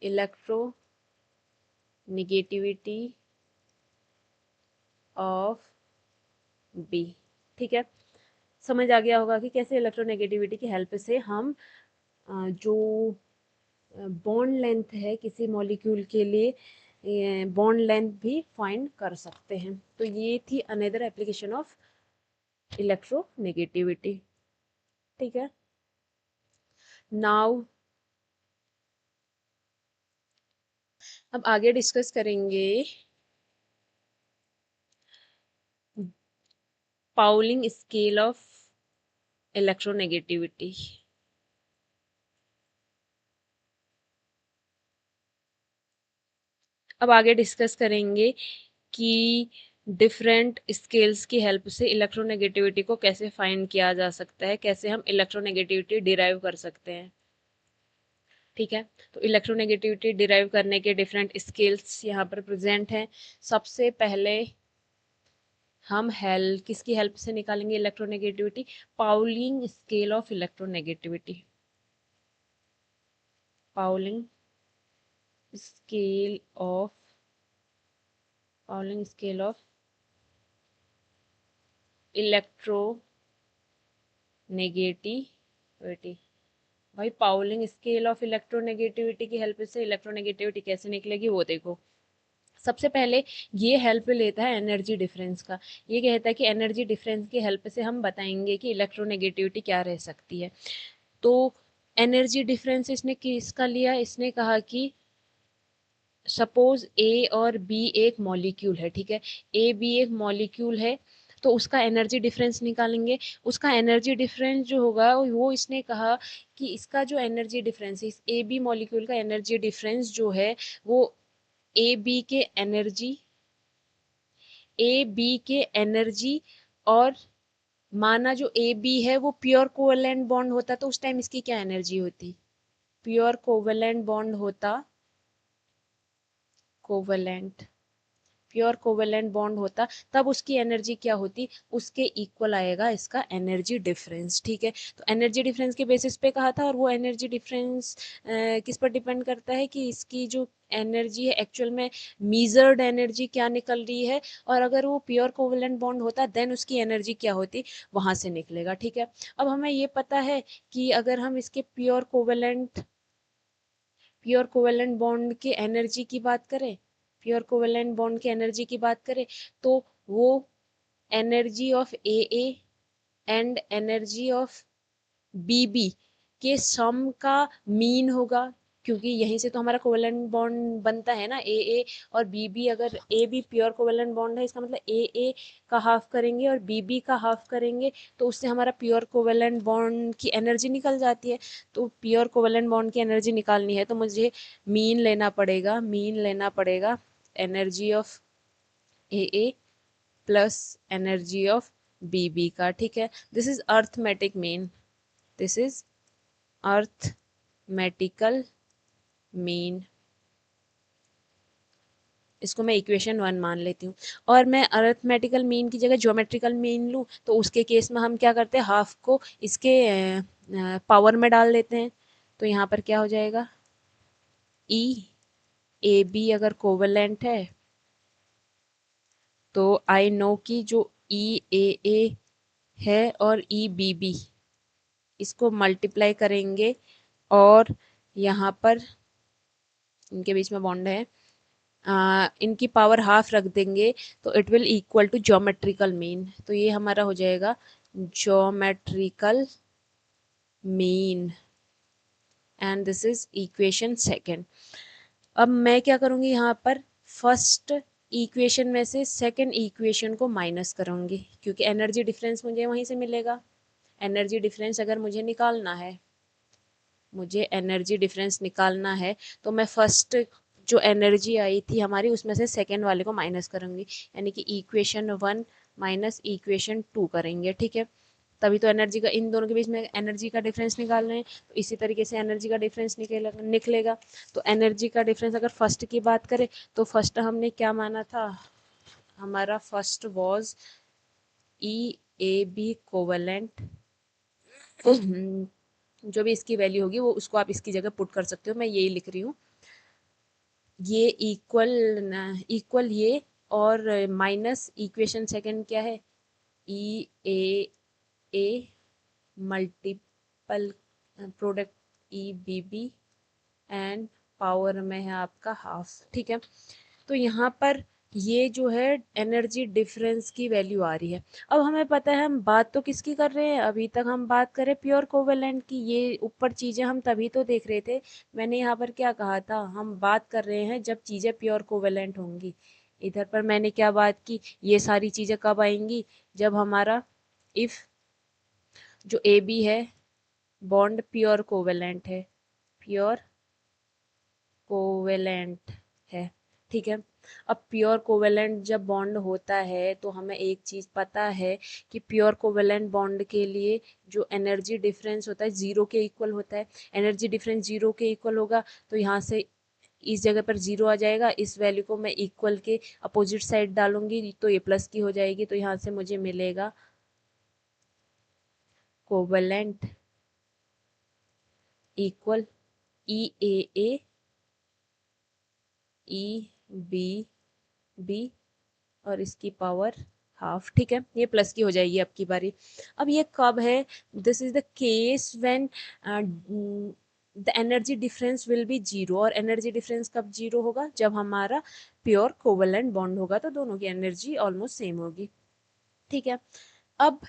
electronegativity of B, ठीक है। समझ आ गया होगा कि कैसे इलेक्ट्रोनेगेटिविटी की हेल्प से हम जो बॉन्ड लेंथ है किसी मॉलिक्यूल के लिए बॉन्ड लेंथ भी फाइंड कर सकते हैं। तो ये थी अनदर एप्लीकेशन ऑफ इलेक्ट्रोनेगेटिविटी, ठीक है। नाउ अब आगे डिस्कस करेंगे पाउलिंग स्केल ऑफ इलेक्ट्रोनेगेटिविटी। अब आगे डिस्कस करेंगे कि डिफरेंट स्केल्स की हेल्प से इलेक्ट्रोनेगेटिविटी को कैसे फाइंड किया जा सकता है, कैसे हम इलेक्ट्रोनेगेटिविटी डिराइव कर सकते हैं, ठीक है। तो इलेक्ट्रोनेगेटिविटी डिराइव करने के डिफरेंट स्केल्स यहाँ पर प्रेजेंट हैं। सबसे पहले हम किसकी हेल्प से निकालेंगे electronegativity, Pauling scale of electronegativity, Pauling scale of Pauling scale of electronegativity negativity. भाई पाउलिंग स्केल ऑफ इलेक्ट्रोनेगेटिविटी की हेल्प से इलेक्ट्रोनेगेटिविटी कैसे निकलेगी वो देखो। सबसे पहले ये हेल्प लेता है एनर्जी डिफरेंस का। ये कहता है कि एनर्जी डिफरेंस की हेल्प से हम बताएंगे कि इलेक्ट्रोनेगेटिविटी क्या रह सकती है। तो एनर्जी डिफरेंस इसने किसका लिया, इसने कहा कि सपोज ए और बी एक मॉलिक्यूल है, ठीक है, ए बी एक मॉलिक्यूल है, तो उसका एनर्जी डिफरेंस निकालेंगे। उसका एनर्जी डिफरेंस जो होगा वो इसने कहा कि इसका जो एनर्जी डिफरेंस है, इस ए बी मॉलिक्यूल का एनर्जी डिफरेंस जो है वो ए बी के एनर्जी, ए बी के एनर्जी, और माना जो ए बी है वो प्योर कोवेलेंट बॉन्ड होता तो उस टाइम इसकी क्या एनर्जी होती, प्योर कोवेलेंट बॉन्ड होता, कोवेलेंट, प्योर कोवेलेंट बॉन्ड होता तब उसकी एनर्जी क्या होती, उसके इक्वल आएगा इसका एनर्जी डिफरेंस, ठीक है। तो एनर्जी डिफरेंस के बेसिस पे कहा था, और वो एनर्जी डिफरेंस किस पर डिपेंड करता है कि इसकी जो एनर्जी है एक्चुअल में मीजर्ड एनर्जी क्या निकल रही है, और अगर वो प्योर कोवेलेंट बॉन्ड होता देन उसकी एनर्जी क्या होती, वहां से निकलेगा, ठीक है। अब हमें ये पता है कि अगर हम इसके प्योर कोवेलेंट बॉन्ड के एनर्जी की बात करें, प्योर कोवेलेंट बॉन्ड की एनर्जी की बात करें, तो वो energy of A and energy of BB के सम का मीन होगा, क्योंकि यहीं से तो हमारा कोवेलेंट बॉन्ड बनता है ना, ए और बीबी। अगर A B pure covalent bond है, इसका मतलब ए का हाफ करेंगे और बीबी का हाफ करेंगे, तो उससे हमारा प्योर कोवेलेंट बॉन्ड की एनर्जी निकल जाती है। तो प्योर कोवेलेंट बॉन्ड की एनर्जी निकालनी है तो मुझे मीन लेना पड़ेगा, मीन लेना पड़ेगा energy of A plus energy of BB का, ठीक है। This is arithmetic mean, this is arithmetical mean. इसको मैं इक्वेशन 1 मान लेती हूँ। और मैं अर्थमेटिकल मीन की जगह ज्योमेट्रिकल मीन लूँ तो उसके केस में हम क्या करते हैं, हाफ को इसके पावर में डाल देते हैं। तो यहाँ पर क्या हो जाएगा, ई ए बी अगर कोवेलेंट है तो आई नो कि जो ए है और ई बी बी, इसको मल्टीप्लाई करेंगे और यहाँ पर इनके बीच में बॉन्ड है, इनकी पावर हाफ रख देंगे तो it will equal to geometrical mean. तो ये हमारा हो जाएगा geometrical mean, and this is equation second. अब मैं क्या करूँगी, यहाँ पर फर्स्ट इक्वेशन में से सेकेंड इक्वेशन को माइनस करूँगी, क्योंकि एनर्जी डिफरेंस मुझे वहीं से मिलेगा। एनर्जी डिफरेंस अगर मुझे निकालना है, मुझे एनर्जी डिफरेंस निकालना है, तो मैं फर्स्ट जो एनर्जी आई थी हमारी उसमें से सेकेंड वाले को माइनस करूँगी, यानी कि इक्वेशन 1 माइनस इक्वेशन 2 करेंगे, ठीक है। तभी तो एनर्जी का, इन दोनों के बीच में एनर्जी का डिफरेंस निकालना है, तो इसी तरीके से एनर्जी का डिफरेंस निकलेगा। तो एनर्जी का डिफरेंस अगर फर्स्ट की बात करें तो फर्स्ट हमने क्या माना था, हमारा first was E A B covalent. जो भी इसकी वैल्यू होगी वो उसको आप इसकी जगह पुट कर सकते हो, मैं यही लिख रही हूँ। ये इक्वल ये, और माइनस इक्वेशन सेकंड क्या है, E A multiple product E B B and power में है आपका हाफ, ठीक है। तो यहाँ पर ये जो है एनर्जी डिफरेंस की वैल्यू आ रही है। अब हमें पता है हम बात तो किसकी कर रहे हैं, अभी तक हम बात करें प्योर कोवेलेंट की। ये ऊपर चीज़ें हम तभी तो देख रहे थे, मैंने यहाँ पर क्या कहा था, हम बात कर रहे हैं जब चीज़ें प्योर कोवेलेंट होंगी। इधर पर मैंने क्या बात की, ये सारी चीज़ें कब आएंगी, जब हमारा इफ़ जो ए बी है बॉन्ड प्योर कोवेलेंट है, प्योर कोवेलेंट है, ठीक है। अब प्योर कोवेलेंट जब बॉन्ड होता है तो हमें एक चीज़ पता है कि प्योर कोवेलेंट बॉन्ड के लिए जो एनर्जी डिफरेंस होता है ज़ीरो के इक्वल होता है। एनर्जी डिफरेंस ज़ीरो के इक्वल होगा तो यहाँ से इस जगह पर ज़ीरो आ जाएगा, इस वैल्यू को मैं इक्वल के अपोजिट साइड डालूंगी तो ये प्लस की हो जाएगी, तो यहाँ से मुझे मिलेगा covalent equal E B B और इसकी पावर हाफ, ठीक है, ये प्लस की हो जाएगी आपकी बारी। अब ये कब है, this is the case when the energy difference will be zero. और एनर्जी डिफरेंस कब जीरो होगा, जब हमारा प्योर कोवेलेंट बॉन्ड होगा, तो दोनों की एनर्जी ऑलमोस्ट सेम होगी, ठीक है। अब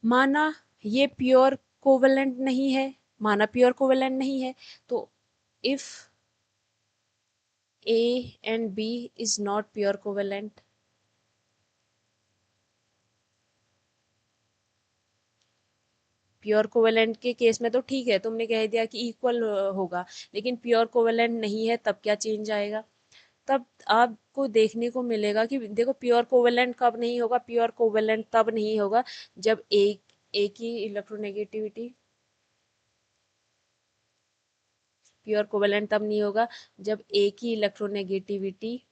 माना ये प्योर कोवेलेंट नहीं है, माना प्योर कोवेलेंट नहीं है, तो if A and B is not pure covalent, pure covalent के केस में तो ठीक है, तुमने कह दिया कि इक्वल होगा, लेकिन प्योर कोवेलेंट नहीं है, तब क्या चेंज आएगा, तब आपको देखने को मिलेगा कि देखो प्योर कोवेलेंट कब नहीं होगा, प्योर कोवेलेंट तब नहीं होगा जब एक ही इलेक्ट्रोनेगेटिविटी, प्योर कोवेलेंट तब नहीं होगा जब एक ही इलेक्ट्रोनेगेटिविटी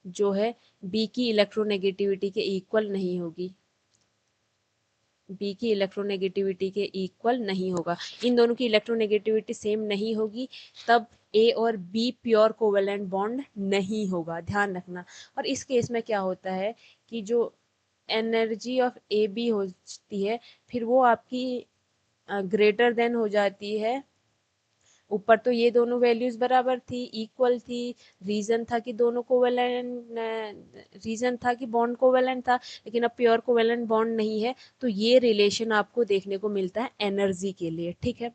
जो है बी की इलेक्ट्रोनेगेटिविटी के इक्वल नहीं होगी, बी की इलेक्ट्रोनेगेटिविटी के इक्वल नहीं होगा, इन दोनों की इलेक्ट्रोनेगेटिविटी सेम नहीं होगी, तब ए और बी प्योर कोवेलेंट बॉन्ड नहीं होगा, ध्यान रखना। और इस केस में क्या होता है कि जो एनर्जी ऑफ ए बी होती है, फिर वो आपकी ग्रेटर देन हो जाती है, ऊपर तो ये दोनों वैल्यूज बराबर थी, इक्वल थी, रीजन था कि दोनों कोवेलेंट, रीजन था कि बॉन्ड कोवेलेंट था, लेकिन अब प्योर कोवेलेंट बॉन्ड नहीं है, तो ये रिलेशन आपको देखने को मिलता है एनर्जी के लिए, ठीक है।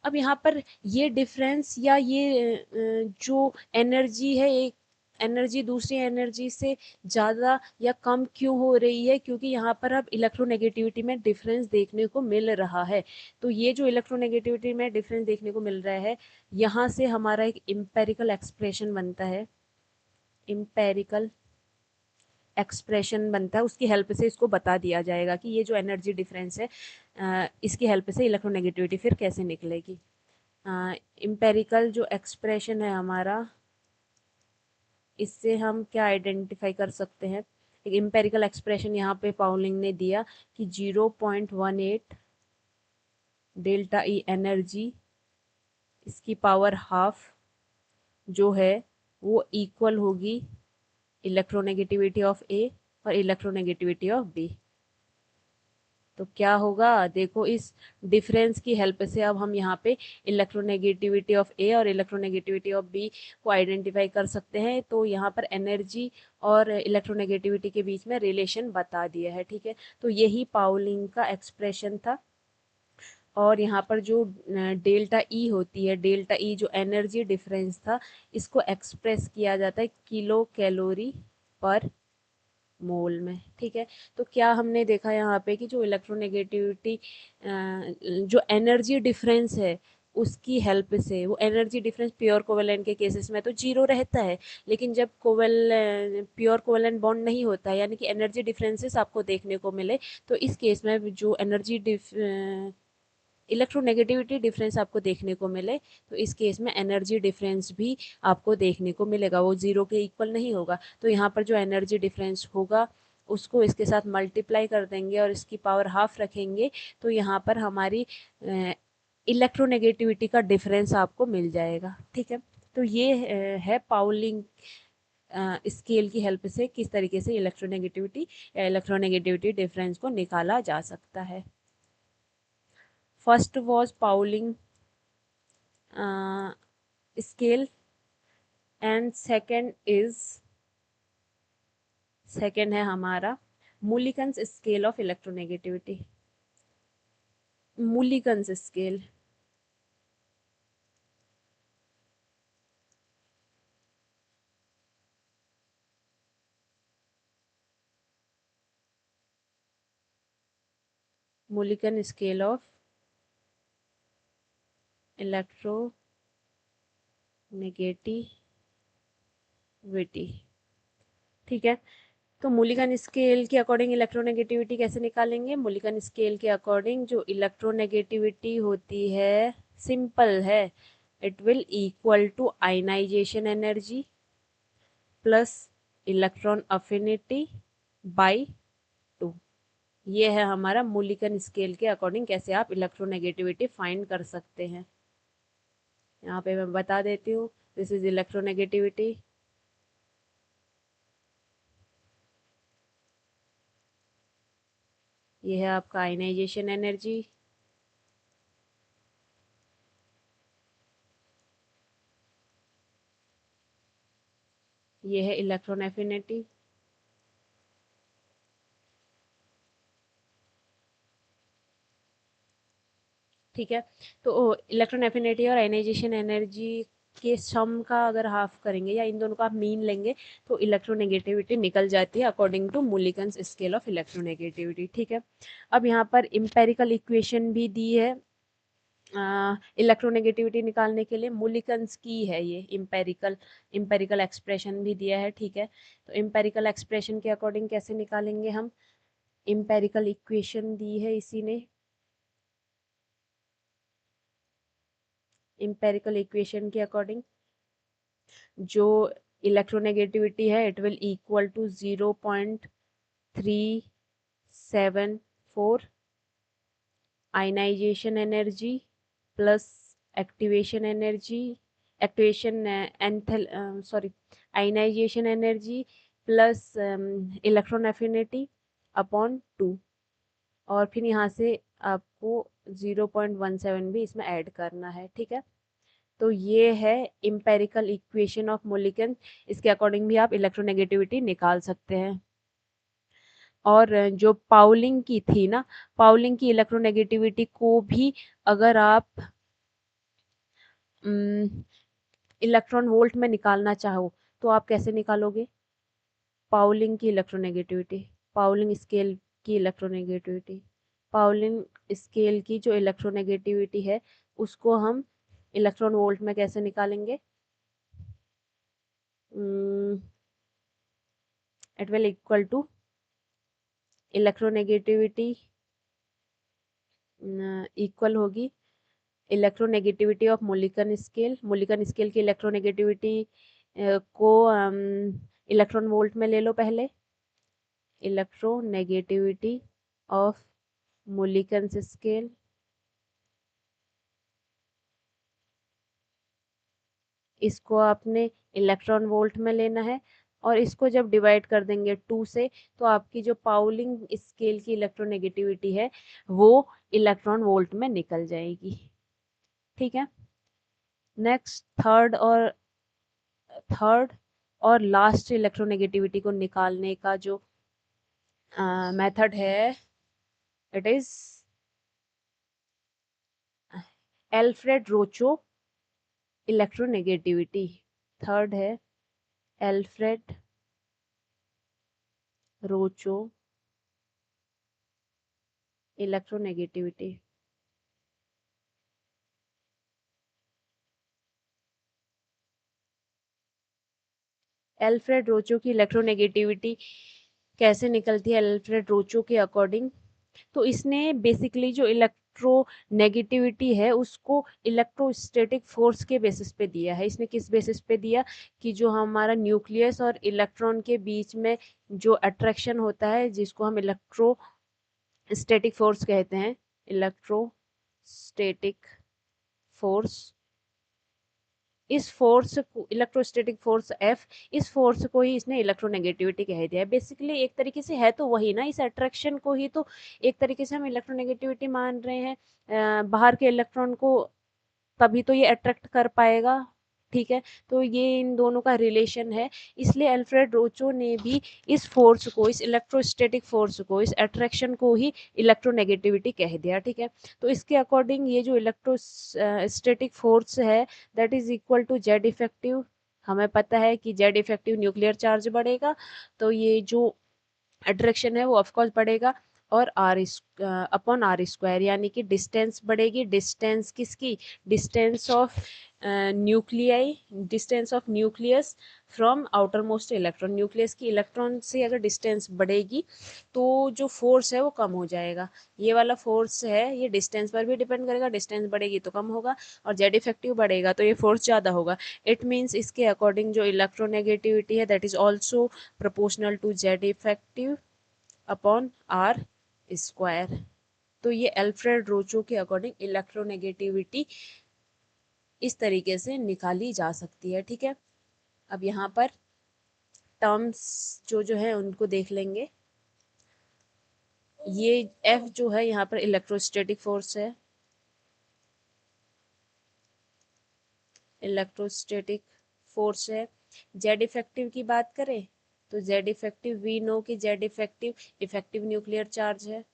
अब यहाँ पर ये डिफरेंस या ये जो एनर्जी है, एक एनर्जी दूसरी एनर्जी से ज़्यादा या कम क्यों हो रही है, क्योंकि यहाँ पर अब इलेक्ट्रोनेगेटिविटी में डिफरेंस देखने को मिल रहा है। तो ये जो इलेक्ट्रोनेगेटिविटी में डिफरेंस देखने को मिल रहा है, यहाँ से हमारा एक इम्पेरिकल एक्सप्रेशन बनता है, इम्पेरिकल एक्सप्रेशन बनता है, उसकी हेल्प से इसको बता दिया जाएगा कि ये जो एनर्जी डिफरेंस है, इसकी हेल्प से इलेक्ट्रोनेगेटिविटी फिर कैसे निकलेगी। इम्पेरिकल जो एक्सप्रेशन है हमारा, इससे हम क्या आइडेंटिफाई कर सकते हैं, एक इम्पेरिकल एक्सप्रेशन यहाँ पे पाउलिंग ने दिया कि 0.18 डेल्टा ई एनर्जी, इसकी पावर हाफ जो है वो इक्वल होगी इलेक्ट्रोनेगेटिविटी ऑफ ए और इलेक्ट्रोनेगेटिविटी ऑफ बी। तो क्या होगा, देखो इस डिफरेंस की हेल्प से अब हम यहाँ पे इलेक्ट्रोनेगेटिविटी ऑफ ए और इलेक्ट्रोनेगेटिविटी ऑफ बी को आइडेंटिफाई कर सकते हैं। तो यहाँ पर एनर्जी और इलेक्ट्रोनेगेटिविटी के बीच में रिलेशन बता दिया है, ठीक है। तो यही पाउलिंग का एक्सप्रेशन था। और यहाँ पर जो डेल्टा ई होती है, डेल्टा ई जो एनर्जी डिफरेंस था, इसको एक्सप्रेस किया जाता है किलो कैलोरी पर मोल में, ठीक है। तो क्या हमने देखा यहाँ पे कि जो इलेक्ट्रोनेगेटिविटी जो एनर्जी डिफरेंस है, उसकी हेल्प से वो एनर्जी डिफरेंस प्योर कोवेलेंट के केसेस में तो जीरो रहता है, लेकिन जब प्योर कोवेलेंट बॉन्ड नहीं होता है, यानी कि एनर्जी डिफरेंसेस आपको देखने को मिले, तो इस केस में जो एनर्जी इलेक्ट्रोनेगेटिविटी डिफरेंस आपको देखने को मिले, तो इस केस में एनर्जी डिफरेंस भी आपको देखने को मिलेगा, वो जीरो के इक्वल नहीं होगा। तो यहाँ पर जो एनर्जी डिफरेंस होगा उसको इसके साथ मल्टीप्लाई कर देंगे और इसकी पावर हाफ रखेंगे, तो यहाँ पर हमारी इलेक्ट्रोनेगेटिविटी का डिफरेंस आपको मिल जाएगा, ठीक है। तो ये है पाउलिंग स्केल की हेल्प से किस तरीके से इलेक्ट्रोनेगेटिविटी या इलेक्ट्रोनेगेटिविटी डिफरेंस को निकाला जा सकता है। First was Pauling scale, and second है हमारा Mulliken's scale of electronegativity, Mulliken's scale. Mulliken scale of electronegativity, ठीक है। तो मुलिकन स्केल के अकॉर्डिंग इलेक्ट्रोनेगेटिविटी कैसे निकालेंगे, मुलिकन स्केल के अकॉर्डिंग जो इलेक्ट्रोनेगेटिविटी होती है, सिंपल है, it will equal to ionization energy plus electron affinity by 2। ये है हमारा मुलिकन स्केल के अकॉर्डिंग कैसे आप इलेक्ट्रोनेगेटिविटी फाइंड कर सकते हैं। यहाँ पे मैं बता देती हूँ, दिस इज इलेक्ट्रोनेगेटिविटी, ये है आपका आयनाइजेशन एनर्जी, ये है इलेक्ट्रॉन एफिनिटी, ठीक है। तो इलेक्ट्रॉन एफिनिटी और आयनाइजेशन एनर्जी के सम का अगर हाफ करेंगे या इन दोनों का आप मीन लेंगे तो इलेक्ट्रोनेगेटिविटी निकल जाती है according to Mulliken's scale of electronegativity, ठीक है। अब यहाँ पर इम्पेरिकल इक्वेशन भी दी है इलेक्ट्रोनेगेटिविटी निकालने के लिए, मुलिकन्स की है ये इम्पेरिकल इम्पेरिकल एक्सप्रेशन भी दिया है, ठीक है। तो इम्पेरिकल एक्सप्रेशन के अकॉर्डिंग कैसे निकालेंगे हम, इम्पेरिकल इक्वेशन दी है इसी ने, इम्पेरिकल इक्वेशन के अकॉर्डिंग जो इलेक्ट्रोनेगेटिविटी है it will equal to 0.374 ionization energy plus activation energy, activation एंथल sorry ionization energy plus electron affinity upon 2, और फिर यहाँ से आपको 0.17 भी इसमें ऐड करना है, ठीक है। तो ये है इम्पेरिकल इक्वेशन ऑफ मोलिकन, इसके अकॉर्डिंग भी आप इलेक्ट्रोनेगेटिविटी निकाल सकते हैं। और जो पाउलिंग की थी ना, पाउलिंग की इलेक्ट्रोनेगेटिविटी को भी अगर आप इलेक्ट्रॉन वोल्ट में निकालना चाहो तो आप कैसे निकालोगे, पाउलिंग की इलेक्ट्रोनेगेटिविटी, पाउलिंग स्केल की इलेक्ट्रोनेगेटिविटी, पाउलिंग स्केल की जो इलेक्ट्रोनेगेटिविटी है उसको हम इलेक्ट्रॉन वोल्ट में कैसे निकालेंगे, it will equal to electronegativity equal होगी electronegativity of Mulliken scale, Mulliken scale की इलेक्ट्रोनेगेटिविटी को इलेक्ट्रॉन वोल्ट में ले लो पहले, इलेक्ट्रोनेगेटिविटी ऑफ मोलिकन स्केल इसको आपने इलेक्ट्रॉन वोल्ट में लेना है, और इसको जब डिवाइड कर देंगे 2 से तो आपकी जो पाउलिंग स्केल की इलेक्ट्रोनेगेटिविटी है वो इलेक्ट्रॉन वोल्ट में निकल जाएगी, ठीक है। नेक्स्ट थर्ड और लास्ट इलेक्ट्रोनेगेटिविटी को निकालने का जो मेथड है it is Alfred Rochow electronegativity, third है Alfred Rochow electronegativity. Alfred Rochow की इलेक्ट्रोनेगेटिविटी कैसे निकलती है एल्फ्रेड रोचो के अकॉर्डिंग, तो इसने बेसिकली जो इलेक्ट्रोनेगेटिविटी है उसको इलेक्ट्रोस्टैटिक फोर्स के बेसिस पे दिया है। इसने किस बेसिस पे दिया कि जो हमारा न्यूक्लियस और इलेक्ट्रॉन के बीच में जो अट्रैक्शन होता है जिसको हम इलेक्ट्रोस्टैटिक फोर्स कहते हैं, इलेक्ट्रोस्टैटिक फोर्स, इस फोर्स को इलेक्ट्रोस्टैटिक फोर्स एफ, इस फोर्स को ही इसने इलेक्ट्रोनेगेटिविटी कह दिया है। बेसिकली एक तरीके से है तो वही ना, इस अट्रैक्शन को ही तो एक तरीके से हम इलेक्ट्रोनेगेटिविटी मान रहे हैं। बाहर के इलेक्ट्रॉन को तभी तो ये अट्रैक्ट कर पाएगा, ठीक है। तो ये इन दोनों का रिलेशन है, इसलिए अल्फ्रेड रोचो ने भी इस फोर्स को, इस इलेक्ट्रोस्टैटिक फोर्स को, इस अट्रैक्शन को ही इलेक्ट्रोनेगेटिविटी कह दिया, ठीक है। तो इसके अकॉर्डिंग ये जो इलेक्ट्रोस्टैटिक फोर्स है that is equal to Z effective, हमें पता है कि जेड इफेक्टिव न्यूक्लियर चार्ज बढ़ेगा तो ये जो अट्रैक्शन है वो ऑफकोर्स बढ़ेगा, और आर अपॉन आर स्क्वायर, यानी कि डिस्टेंस बढ़ेगी, डिस्टेंस किसकी, distance of nuclei, distance of nucleus from outer most electron, nucleus की इलेक्ट्रॉन से अगर डिस्टेंस बढ़ेगी तो जो फोर्स है वो कम हो जाएगा। ये वाला फोर्स है ये डिस्टेंस पर भी डिपेंड करेगा, डिस्टेंस बढ़ेगी तो कम होगा, और जेड इफेक्टिव बढ़ेगा तो ये फोर्स ज़्यादा होगा। इट मीन्स इसके अकॉर्डिंग जो इलेक्ट्रोनेगेटिविटी है that is also proportional to Z effective upon R square. तो ये अल्फ्रेड रोचो के अकॉर्डिंग इलेक्ट्रोनेगेटिविटी इस तरीके से निकाली जा सकती है, ठीक है। अब यहाँ पर टर्म्स जो जो है उनको देख लेंगे। ये एफ जो है यहाँ पर इलेक्ट्रोस्टैटिक फोर्स है, इलेक्ट्रोस्टैटिक फोर्स है। जेड इफेक्टिव की बात करें तो जेड इफेक्टिव वी नो कि Z effective effective nuclear charge है,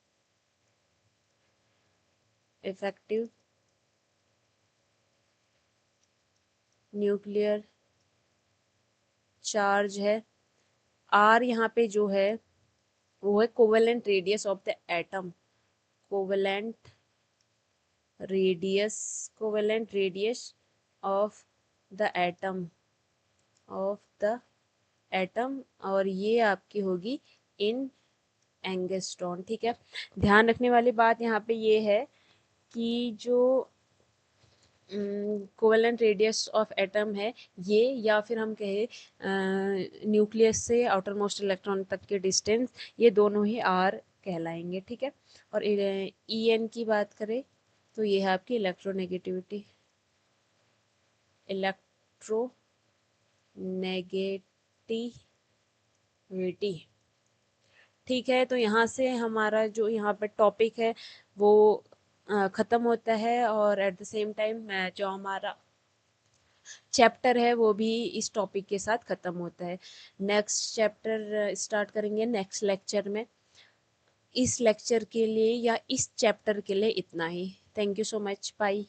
इफेक्टिव न्यूक्लियर चार्ज है। आर यहाँ पे जो है वो है covalent radius of the atom, covalent radius, covalent radius of the atom, of the atom, और ये आपकी होगी इन एंगस्ट्रॉन। ठीक है, ध्यान रखने वाली बात यहाँ पे ये है कि जो कोवेलेंट रेडियस ऑफ एटम है ये, या फिर हम कहें न्यूक्लियस से आउटर मोस्ट इलेक्ट्रॉन तक के डिस्टेंस, ये दोनों ही आर कहलाएंगे। ठीक है, और ई एन की बात करें तो ये है आपकी इलेक्ट्रोनेगेटिविटी, इलेक्ट्रोनेगेटिविटी। ठीक है, तो यहाँ से हमारा जो यहाँ पर टॉपिक है वो ख़त्म होता है, और एट द सेम टाइम जो हमारा चैप्टर है वो भी इस टॉपिक के साथ ख़त्म होता है। नेक्स्ट चैप्टर स्टार्ट करेंगे नेक्स्ट लेक्चर में। इस लेक्चर के लिए या इस चैप्टर के लिए इतना ही। Thank you so much, bye.